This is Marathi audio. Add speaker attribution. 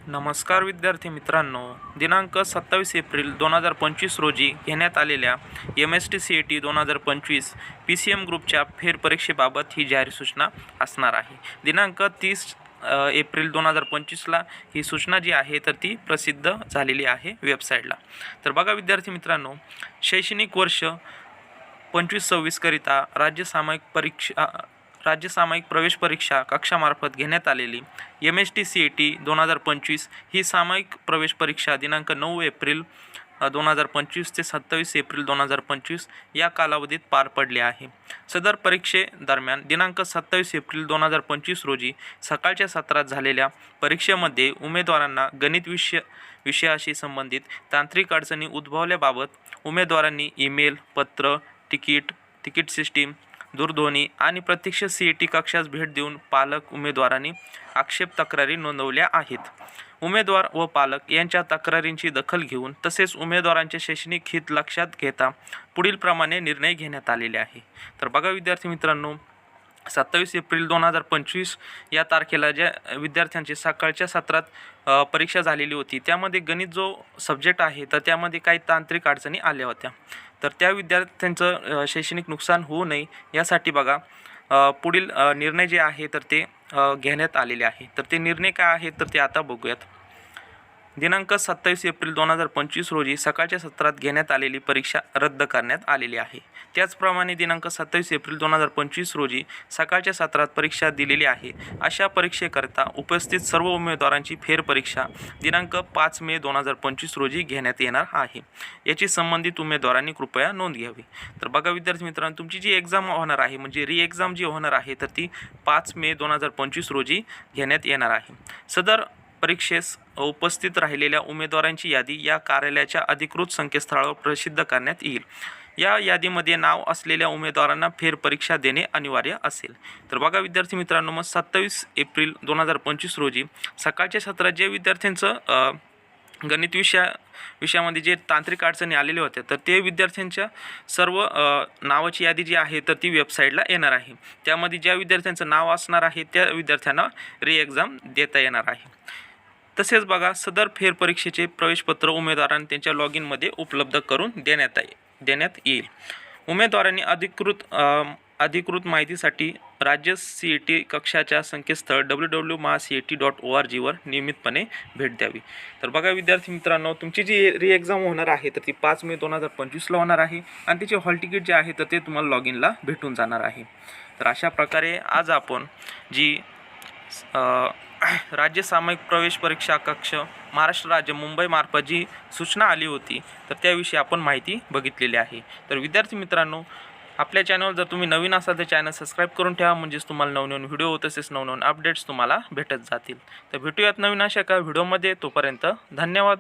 Speaker 1: नमस्कार विद्यार्थी मित्रांनो, दिनांक 27 एप्रिल 2025 रोजी घेण्यात आलेल्या MST-CET 2025 PCM ग्रुपच्या फेरपरीक्षेबाबत ही जाहीर सूचना असणार आहे। दिनांक 30 एप्रिल 2025ला ही सूचना जी आहे तर ती प्रसिद्ध झालेली आहे वेबसाईटला। तर बघा विद्यार्थी मित्रांनो, शैक्षणिक वर्ष 25-26 करिता राज्य सामायिक प्रवेश परीक्षा कक्षामार्फत घेण्यात आलेली MST-CET 2025 ही सामायिक प्रवेश परीक्षा दिनांक 9 एप्रिल 2025 ते 27 एप्रिल 2025 या कालावधीत पार पडली आहे। सदर परीक्षेदरम्यान दिनांक 27 एप्रिल 2025 रोजी सकाळच्या सत्रात झालेल्या परीक्षेमध्ये उमेदवारांना गणित विषयाशी संबंधित तांत्रिक अडचणी उद्भवल्याबाबत उमेदवारांनी ईमेल, पत्र, तिकीट सिस्टीम, दूरध्वनी आणि प्रत्यक्ष CET कक्षास भेट देऊन पालक उमेदवारांनी आक्षेप तक्रारी नोंदवल्या आहेत। उमेदवार व पालक यांच्या तक्रारींची दखल घेऊन तसेच उमेदवारांचे शैक्षणिक हित लक्षात घेता पुढील प्रमाणे निर्णय घेण्यात आलेले आहे। तर बघा विद्यार्थी मित्रांनो, 27 एप्रिल 2025 या तारखेला ज्या विद्यार्थ्यांची सकाळच्या सत्रात परीक्षा झालेली होती त्यामध्ये गणित जो सब्जेक्ट आहे तर त्यामध्ये काही तांत्रिक अडचणी आल्या होत्या। तर त्या विद्यार्थ्यांचं शैक्षणिक नुकसान होऊ नये यासाठी बघा पुढील निर्णय जे आहे तर ते घेण्यात आलेले आहे। तर ते निर्णय काय आहेत तर ते आता बघूयात। दिनांक 27 एप्रिल 2025 रोजी सकाळच्या सत्रात घेण्यात आलेली परीक्षा रद्द करण्यात आलेली आहे। त्याचप्रमाणे दिनांक 27 एप्रिल 2025 रोजी सकाळच्या सत्रात परीक्षा दिलेली आहे अशा परीक्षेकरता उपस्थित सर्व उमेदवारांची फेरपरीक्षा दिनांक 5 मे 2025 रोजी घेण्यात येणार आहे। याची संबंधित उमेदवारांनी कृपया नोंद घ्यावी। तर बघा विद्यार्थी मित्रांनो, तुमची जी एक्झाम होणार आहे म्हणजे री एक्झाम जी होणार आहे तर ती 5 मे 2025 रोजी घेण्यात येणार आहे। सदर परीक्षेस उपस्थित राहिलेल्या उमेदवारांची यादी या कार्यालयाच्या अधिकृत संकेतस्थळावर प्रसिद्ध करण्यात येईल। या यादीमध्ये नाव असलेल्या उमेदवारांना फेरपरीक्षा देणे अनिवार्य असेल। तर बघा विद्यार्थी मित्रांनो, मग 27 एप्रिल 2025 रोजी सकाळच्या सत्रात जे विद्यार्थ्यांचं गणित विषयामध्ये जे तांत्रिक अडचणी आलेल्या होत्या तर ते विद्यार्थ्यांच्या सर्व नावाची यादी जी आहे तर ती वेबसाईटला येणार आहे। त्यामध्ये ज्या विद्यार्थ्यांचं नाव असणार आहे त्या विद्यार्थ्यांना री एक्झाम देता येणार आहे। तसेच बघा, सदर फेरपरीक्षेचे प्रवेशपत्र उमेदवारांना त्यांच्या लॉग इनमध्ये उपलब्ध करून देण्यात येईल। उमेदवारांनी अधिकृत माहितीसाठी राज्य CET कक्षाच्या संकेतस्थळ www.mahacet.org वर नियमितपणे भेट द्यावी। तर बघा विद्यार्थी मित्रांनो, तुमची जी री एक्झाम होणार आहे तर ती 5 मे 2025ला होणार आहे आणि तिचे हॉल तिकीट जे आहे तर ते तुम्हाला लॉग इनला भेटून जाणार आहे। तर अशा प्रकारे आज आपण जी राज्य सामायिक प्रवेश परीक्षा कक्ष महाराष्ट्र राज्य मुंबई मार्फत जी सूचना आली होती तर त्याविषयी आपण माहिती बघितलेली आहे। तर विद्यार्थी मित्रांनो, आपल्या चॅनलवर जर तुम्ही नवीन असाल तर चॅनल सबस्क्राईब करून ठेवा, म्हणजेच तुम्हाला नवनवीन व्हिडिओ तसेच नवनवीन अपडेट्स तुम्हाला भेटत जातील। तर भेटूयात नवीन अशा एका व्हिडिओमध्ये, तोपर्यंत धन्यवाद।